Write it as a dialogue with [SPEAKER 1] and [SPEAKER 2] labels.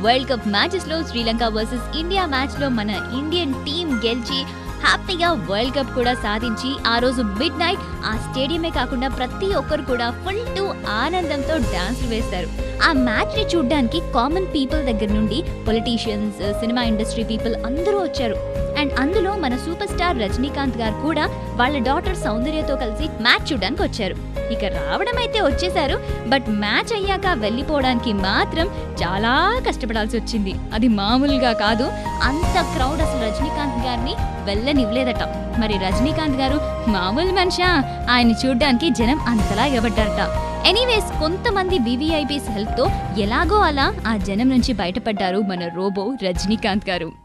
[SPEAKER 1] World cup matches లో Sri Lanka versus India match లో మన ఇండియన్ టీం గెలిచి హ్యాపీగా వరల్డ్ కప్ కూడా సాధించి ఆ రోజు మిడ్ నైట్ ఆ స్టేడియమే కాకుండా ప్రతి ఒక్కరు కూడా ఫుల్ టు ఆనందంతో డాన్సులు వేస్తారు. ఆ మ్యాచ్ ని చూడడానికి కామన్ పీపుల్ దగ్గర నుండి పొలిటీషియన్స్, సినిమా ఇండస్ట్రీ పీపుల్ అందరూ వచ్చారు. అండ్ అందులో మన సూపర్ స్టార్ రజనీకాంత్ గారు కూడా వాళ్ళ డాటర్ సౌందర్యతో కలిసి మ్యాచ్ చూడడానికి వచ్చారు. ఇక రావడం అయితే వచ్చేసారు, బట్ మ్యాచ్ అయ్యాక వెళ్ళిపోవడానికి మాత్రం చాలా కష్టపడాల్సి వచ్చింది. అది మామూలుగా కాదు. అంత క్రౌడ్ అసలు రజనీకాంత్ గారిని వెళ్ళనివ్వలేదట. మరి రజనీకాంత్ గారు మామూలు మనిషా? ఆయన్ని చూడడానికి జనం అంతలా ఎగబడ్డారట. ఎనీవేస్, కొంతమంది వివిఐపీస్ హెల్ప్ తో ఎలాగో అలా ఆ జనం నుంచి బయటపడ్డారు మన రోబో రజనీకాంత్ గారు.